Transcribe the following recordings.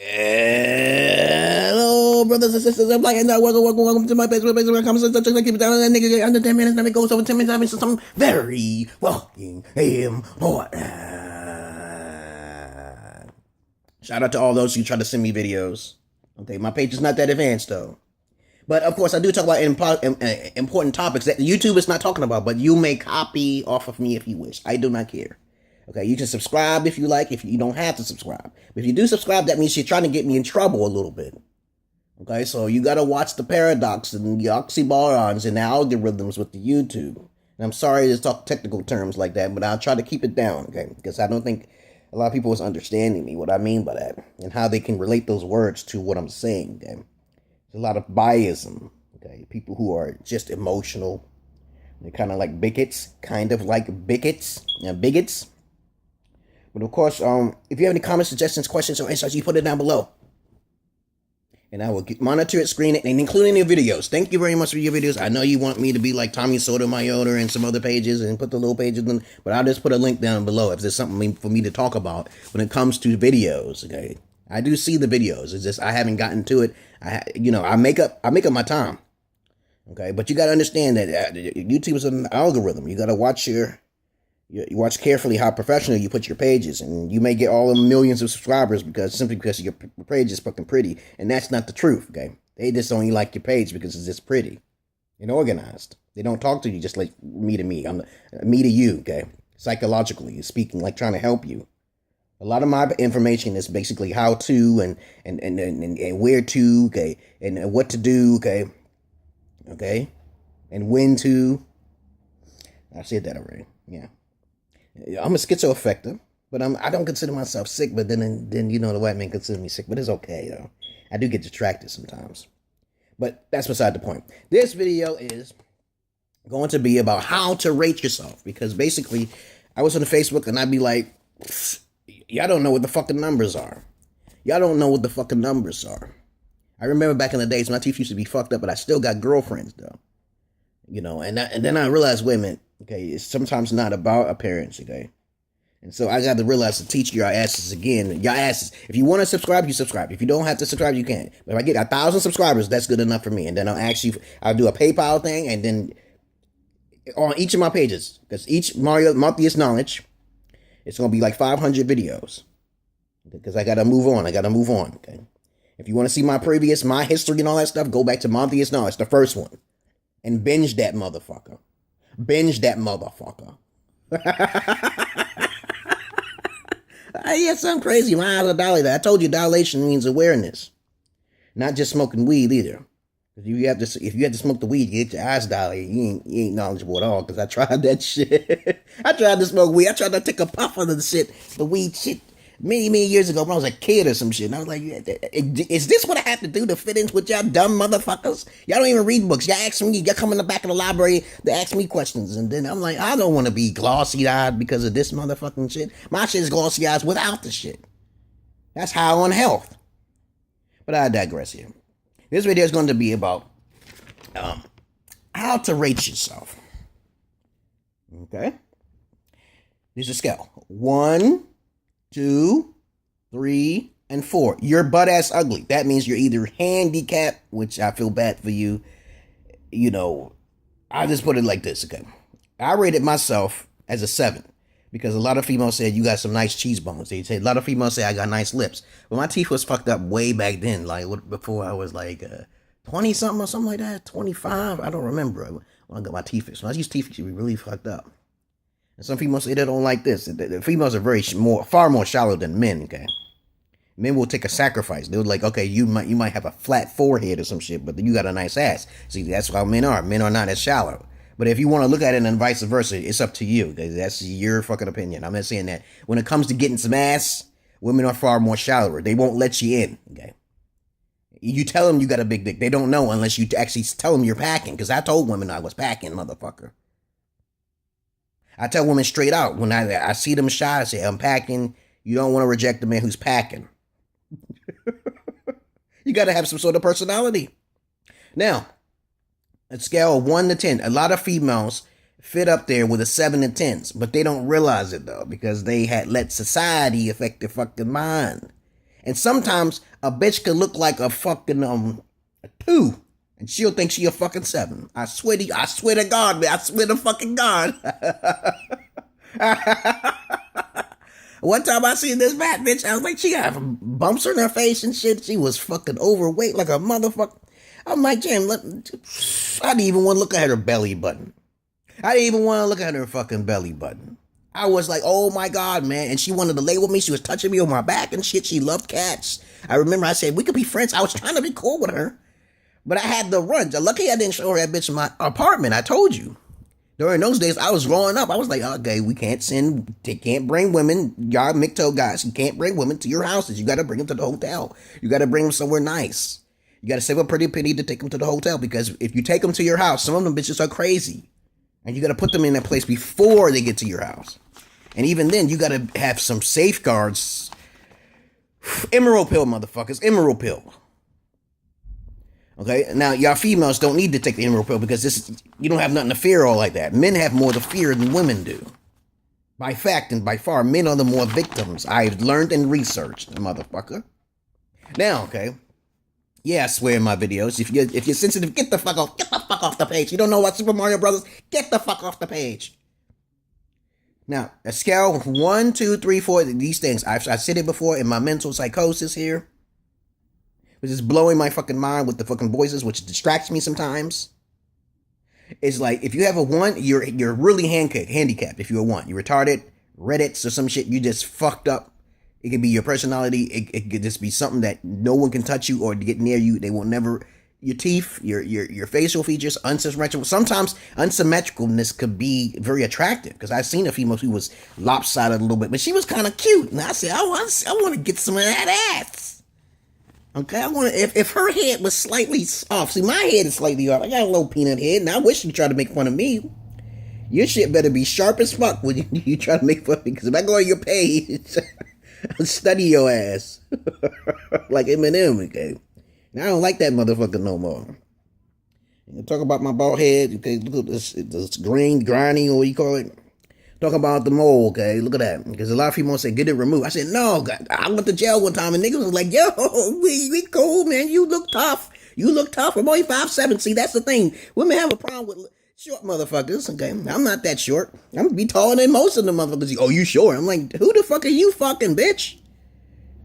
Hello, brothers and sisters. I'm like, welcome to my page. Keep it down. That nigga under 10 minutes. Let me go over 10 minutes. I'm into something very fucking important. Shout out to all those who try to send me videos. Okay, my page is not that advanced though. But of course, I do talk about important topics that YouTube is not talking about. But you may copy off of me if you wish. I do not care. Okay, you can subscribe if you like. If you don't have to subscribe, but if you do subscribe, that means you're trying to get me in trouble a little bit. Okay, so you got to watch the paradox and the oxymorons and the algorithms with the YouTube. And I'm sorry to talk technical terms like that, but I'll try to keep it down. Okay, because I don't think a lot of people is understanding me, what I mean by that, and how they can relate those words to what I'm saying. Okay, there's a lot of biasm. Okay, people who are just emotional, they're kind of like bigots, bigots. But of course, if you have any comments, suggestions, questions, or insights, you put it down below. And I will monitor it, screen it, and include any videos. Thank you very much for your videos. I know you want me to be like Tommy Sotomayor and some other pages and put the little pages in, but I'll just put a link down below if there's something for me to talk about when it comes to videos, okay? I do see the videos. It's just I haven't gotten to it. I make up my time, okay? But you got to understand that YouTube is an algorithm. You got to watch you watch carefully how professional you put your pages, and you may get all the millions of subscribers simply because your page is fucking pretty, and that's not the truth, okay? They just only like your page because it's just pretty and organized. They don't talk to you just like me to me. Me to you, okay? Psychologically speaking, like trying to help you. A lot of my information is basically how to and where to, okay, and what to do, okay, and when to. I said that already, yeah. I'm a schizoaffective, but I don't consider myself sick, but then the white man consider me sick, but it's okay, though. I do get distracted sometimes. But that's beside the point. This video is going to be about how to rate yourself, because basically, I was on Facebook and I'd be like, y'all don't know what the fucking numbers are. Y'all don't know what the fucking numbers are. I remember back in the days, my teeth used to be fucked up, but I still got girlfriends, though. And then I realized, wait a minute, okay, it's sometimes not about appearance, okay? And so I got to realize to teach your asses again. Your asses. If you want to subscribe, you subscribe. If you don't have to subscribe, you can't. But if I get 1,000 subscribers, that's good enough for me. And then I'll do a PayPal thing, and then on each of my pages, because each monthliest knowledge, it's going to be like 500 videos. Because I got to move on. Okay? If you want to see my history and all that stuff, go back to monthliest knowledge, the first one. And binge that motherfucker. Yeah, something crazy. My eyes are dilated. I told you dilation means awareness. Not just smoking weed either. If you have to smoke the weed, you get your eyes dilated. You ain't knowledgeable at all, because I tried that shit. I tried to smoke weed. I tried to take a puff of the weed shit. Many years ago when I was a kid or some shit. And I was like, is this what I have to do to fit in with y'all dumb motherfuckers? Y'all don't even read books. Y'all come in the back of the library to ask me questions. And then I'm like, I don't want to be glossy-eyed because of this motherfucking shit. My shit is glossy-eyed without the shit. That's high on health. But I digress here. This video is going to be about how to rate yourself. Okay? There's a scale. 1, 2, 3, and 4. You're butt ass ugly. That means you're either handicapped, which I feel bad for you. I just put it like this, okay? I rated myself as a 7 because a lot of females said you got some nice cheese bones. They said a lot of females say I got nice lips. But my teeth was fucked up way back then, like before I was like 20 something or something like that, 25. I don't remember when I got my teeth fixed. When I used teeth fixed, it was really fucked up. And some females say they don't like this. The females are far more shallow than men, okay? Men will take a sacrifice. They're like, okay, you might have a flat forehead or some shit, but you got a nice ass. See, that's how men are. Men are not as shallow. But if you want to look at it and vice versa, it's up to you. Okay? That's your fucking opinion. I'm not saying that. When it comes to getting some ass, women are far more shallower. They won't let you in, okay? You tell them you got a big dick. They don't know unless you actually tell them you're packing, because I told women I was packing, motherfucker. I tell women straight out, when I see them shy, I say, I'm packing. You don't want to reject a man who's packing. You got to have some sort of personality. Now, a scale of 1 to 10, a lot of females fit up there with a 7 and 10s, but they don't realize it, though, because they had let society affect their fucking mind. And sometimes a bitch could look like a fucking a 2. And she'll think she a fucking 7. I swear to God, man. I swear to fucking God. One time I seen this fat bitch, I was like, she got bumps on her face and shit. She was fucking overweight like a motherfucker. I'm like, damn, I didn't even want to look at her belly button. I didn't even want to look at her fucking belly button. I was like, oh my God, man. And she wanted to lay with me. She was touching me on my back and shit. She loved cats. I remember I said, we could be friends. I was trying to be cool with her. But I had to run. Lucky I didn't show her that bitch in my apartment. I told you. During those days, I was growing up. I was like, okay, we can't bring women, y'all MGTOW guys, you can't bring women to your houses. You got to bring them to the hotel. You got to bring them somewhere nice. You got to save a pretty penny to take them to the hotel, because if you take them to your house, some of them bitches are crazy. And you got to put them in that place before they get to your house. And even then, you got to have some safeguards. Emerald pill, motherfuckers. Emerald pill. Okay, now y'all females don't need to take the emerald pill, because you don't have nothing to fear all like that. Men have more to fear than women do. By fact and by far, men are the more victims. I've learned and researched, motherfucker. Now, okay. Yeah, I swear in my videos, if you're sensitive, get the fuck off the page. You don't know about Super Mario Brothers? Get the fuck off the page. Now, a scale of 1, 2, 3, 4, these things. I've said it before in my mental psychosis here, which is blowing my fucking mind with the fucking voices, which distracts me sometimes. It's like, if you have a 1, you're really handicapped. If you're a 1, you're retarded, Reddits or some shit, you just fucked up. It could be your personality. It could just be something that no one can touch you or get near you. They will never. Your teeth, your facial features, unsymmetrical. Sometimes unsymmetricalness could be very attractive, because I've seen a female who was lopsided a little bit, but she was kind of cute. And I said, I want to get some of that ass. Okay, I want to. If her head was slightly off, see, my head is slightly off. I got a little peanut head, and I wish you tried to make fun of me. Your shit better be sharp as fuck when you try to make fun of me, because if I go on your page, I'll study your ass like Eminem. Okay. Now I don't like that motherfucker no more. You talk about my bald head, okay? Look at this green, grinding, or what you call it. Talk about the mole, okay? Look at that. Because a lot of people say, get it removed. I said, no, God. I went to jail one time and niggas was like, yo, we cool, man. You look tough. I'm only 5'7". See, that's the thing. Women have a problem with short motherfuckers, okay? I'm not that short. I'm gonna be taller than most of the motherfuckers. Oh, you short? I'm like, who the fuck are you fucking, bitch?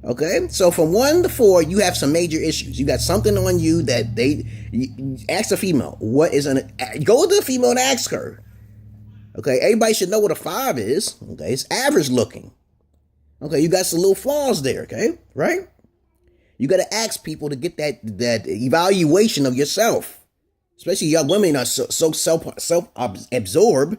Okay, so from 1 to 4, you have some major issues. You got something on you that ask a female. Go to the female and ask her. Okay, everybody should know what a 5 is. Okay, it's average looking. Okay, you got some little flaws there. Okay, right? You got to ask people to get that evaluation of yourself. Especially young women are so self-absorbed.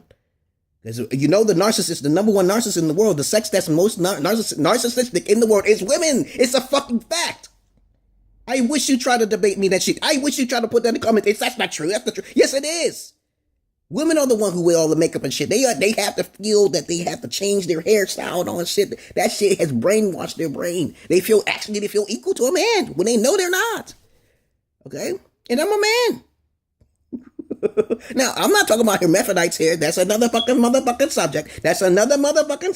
You know, the narcissist, the number one narcissist in the world, the sex that's most narcissistic in the world is women. It's a fucking fact. I wish you tried to debate me that shit. I wish you tried to put that in the comments. That's not true. That's not true. Yes, it is. Women are the one who wear all the makeup and shit. They have to feel that they have to change their hairstyle and all that shit. That shit has brainwashed their brain. They feel equal to a man when they know they're not. Okay? And I'm a man. Now, I'm not talking about hermaphrodites here. That's another motherfucking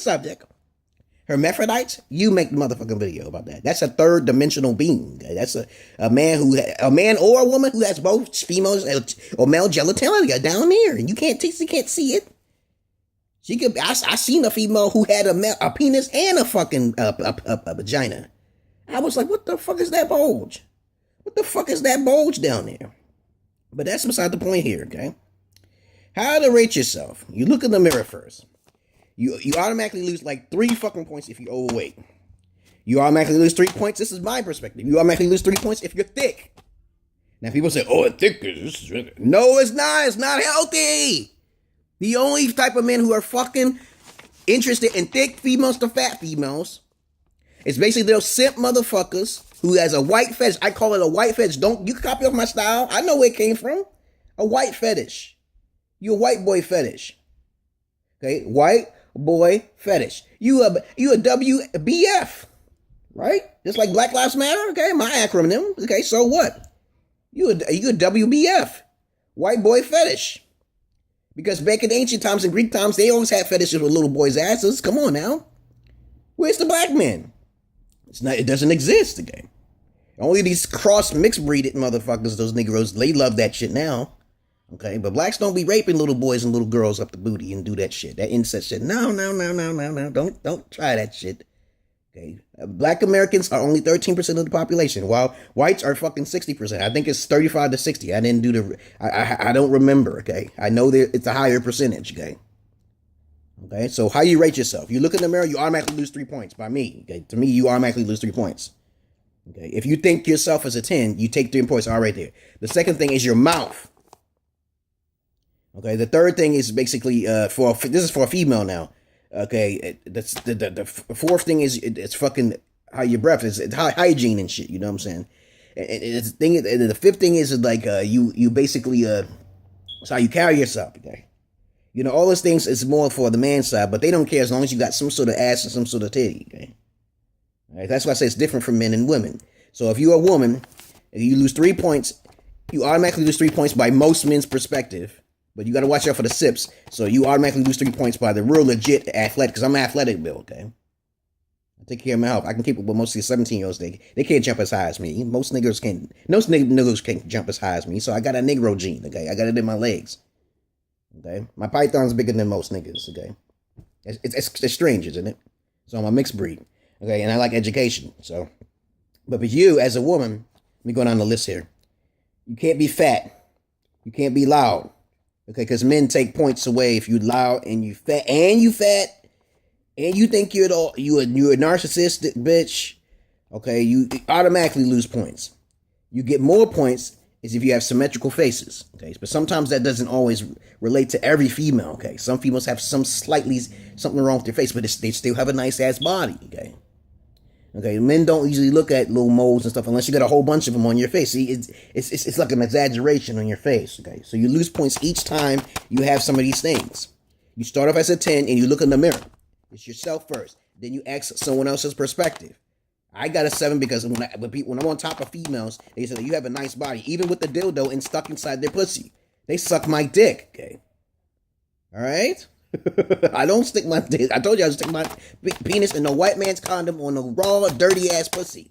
subject. Hermaphrodites, you make the motherfucking video about that. That's a third dimensional being. Okay? That's a man or a woman who has both females or male genitalia down there, and you can't see it. I seen a female who had a penis and a fucking a vagina. I was like, what the fuck is that bulge? What the fuck is that bulge down there? But that's beside the point here, okay? How to rate yourself. You look in the mirror first. You automatically lose like 3 fucking points if you're overweight. You automatically lose 3 points. This is my perspective. You automatically lose 3 points if you're thick. Now people say, oh, thick is really... No, it's not. It's not healthy. The only type of men who are fucking interested in thick females to fat females is basically those simp motherfuckers who has a white fetish. I call it a white fetish. Don't you copy off my style. I know where it came from. A white fetish. You a white boy fetish. Okay, white boy fetish. You a WBF, right? Just like Black Lives Matter. Okay, my acronym. Okay, so what? You a WBF, white boy fetish. Because back in ancient times and Greek times, they always had fetishes with little boys' asses. Come on now. Where's the black men? It doesn't exist, okay? Only these cross mixed breeded motherfuckers, those Negroes, they love that shit now. Okay, but blacks don't be raping little boys and little girls up the booty and do that shit, that incest shit. No. Don't try that shit. Okay, black Americans are only 13% of the population, while whites are fucking 60%. I think it's 35 to 60. I didn't do the. I don't remember. Okay, I know that it's a higher percentage. Okay. So how you rate yourself? You look in the mirror, you automatically lose 3 points. By me, okay. To me, you automatically lose 3 points. Okay. If you think yourself as a 10, you take 3 points. All right there. The second thing is your mouth. Okay, the third thing is basically this is for a female now. Okay, that's the fourth thing is it's fucking how your breath is, it's hygiene and shit. You know what I'm saying? And the fifth thing is like you basically it's how you carry yourself. Okay, you know all those things is more for the man side, but they don't care as long as you got some sort of ass and some sort of titty. Okay, all right, that's why I say it's different from men and women. So if you're a woman, and you lose 3 points, you automatically lose 3 points by most men's perspective. But you got to watch out for the sips. So you automatically lose 3 points by the real legit athletic. Because I'm an athletic build, okay? I take care of my health. I can keep up with most of the 17-year-olds. They can't jump as high as me. Most niggas can't jump as high as me. So I got a Negro gene, okay? I got it in my legs. Okay? My python's bigger than most niggas, okay? It's strange, isn't it? So I'm a mixed breed. Okay? And I like education. So, but for you, as a woman, let me go down the list here. You can't be fat. You can't be loud. Okay, because men take points away if you loud and you fat and you think you're a narcissistic bitch. Okay, you automatically lose points. You get more points is if you have symmetrical faces. Okay, but sometimes that doesn't always relate to every female. Okay, some females have something wrong with their face, but they still have a nice ass body. Okay, men don't usually look at little moles and stuff unless you got a whole bunch of them on your face. See, it's like an exaggeration on your face. Okay, so you lose points each time you have some of these things. You start off as a 10 and you look in the mirror. It's yourself first. Then you ask someone else's perspective. I got a 7 because when I'm on top of females, they say you have a nice body, even with the dildo and stuck inside their pussy. They suck my dick. Okay, all right. I don't stick my dick. I told you I stick my penis in no white man's condom on a raw, dirty ass pussy.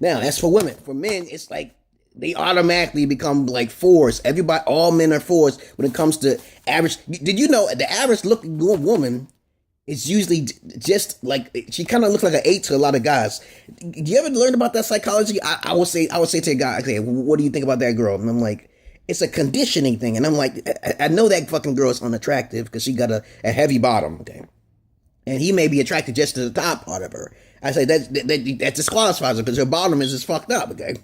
Now, that's for women. For men, it's like they automatically become like 4s. All men are 4s when it comes to average. Did you know the average looking woman is usually just like, she kind of looks like an 8 to a lot of guys. Do you ever learn about that psychology? I would say to a guy, okay, what do you think about that girl? And I'm like, it's a conditioning thing. And I'm like, I know that fucking girl is unattractive because she got a heavy bottom, okay? And he may be attracted just to the top part of her. I say that disqualifies her because her bottom is just fucked up, okay?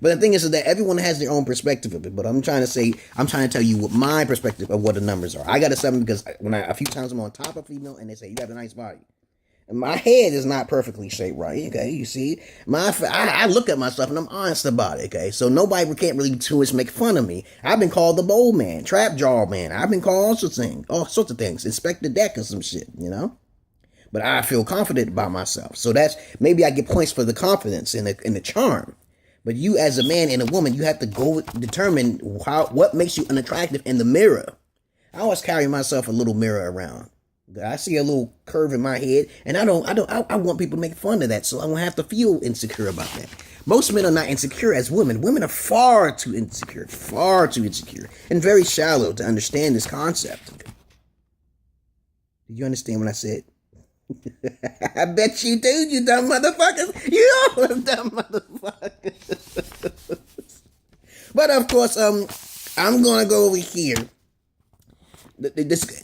But the thing is that everyone has their own perspective of it. But I'm trying to tell you what my perspective of what the numbers are. I got a 7 because a few times I'm on top of female and they say, you have a nice body. My head is not perfectly shaped right, okay? You see, I look at myself and I'm honest about it, okay? So nobody can't really too much make fun of me. I've been called the bowl man, trap jaw man. I've been called all sorts of things. Inspect the deck or some shit, you know? But I feel confident about myself. So that's, maybe I get points for the confidence and the charm. But you as a man and a woman, you have to go determine what makes you unattractive in the mirror. I always carry myself a little mirror around. I see a little curve in my head, and I want people to make fun of that, so I don't have to feel insecure about that. Most men are not insecure as women. Women are far too insecure, and very shallow to understand this concept. Did you understand what I said? I bet you do, you dumb motherfuckers. You all dumb motherfuckers. But of course, I'm gonna go over here.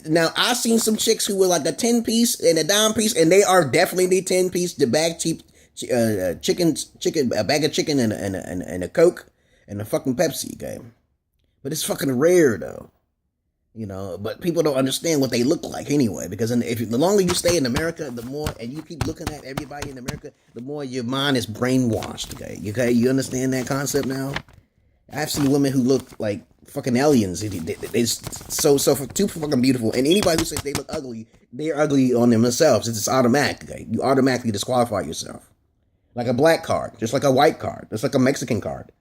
Now, I've seen some chicks who were like a 10-piece and a dime piece, and they are definitely the 10-piece, the bag cheap chicken, a bag of chicken and a Coke and a fucking Pepsi, okay? But it's fucking rare, though. You know, but people don't understand what they look like anyway, because the longer you stay in America, the more, and you keep looking at everybody in America, the more your mind is brainwashed, okay? You understand that concept now? I've seen women who look like fucking aliens. They're so too fucking beautiful. And anybody who says they look ugly, they're ugly on themselves. It's just automatic. Okay? You automatically disqualify yourself. Like a black card, just like a white card, just like a Mexican card.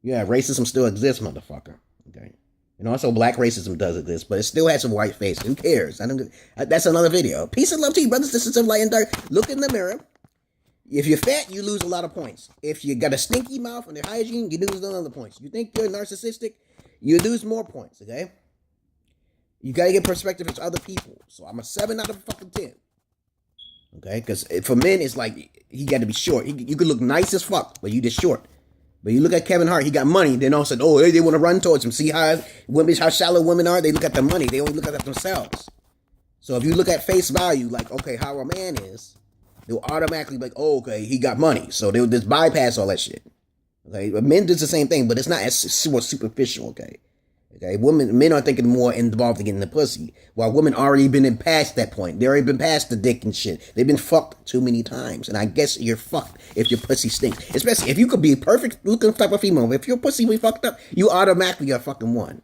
Yeah, racism still exists, motherfucker. Okay. And also black racism does this, but it still has a white face. Who cares? That's another video. Peace and love to you, brothers, sisters of light and dark. Look in the mirror. If you're fat, you lose a lot of points. If you got a stinky mouth and their hygiene, you lose none of the points. You think you're narcissistic, you lose more points, okay? You gotta get perspective from other people. So I'm a 7 out of fucking 10. Okay? Because for men, it's like, he got to be short. You could look nice as fuck, but you just short. But you look at Kevin Hart, he got money. Then all of a sudden, oh, they want to run towards him. See how shallow women are? They look at the money. They only look at themselves. So if you look at face value, like, okay, how a man is, they'll automatically be like, oh, okay, he got money. So they'll just bypass all that shit. Okay, but men do the same thing, but it's not as more superficial. Okay, men are thinking more involved in getting the pussy, while women already been past that point. They already been past the dick and shit. They've been fucked too many times, and I guess you're fucked if your pussy stinks. Especially if you could be a perfect looking type of female. If your pussy be fucked up, you automatically are fucking one.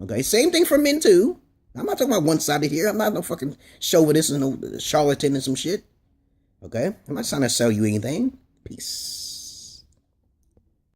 Okay, same thing for men too. I'm not talking about one sided here. I'm not no fucking chauvinist and no charlatan and some shit. Okay, I'm not trying to sell you anything. Peace.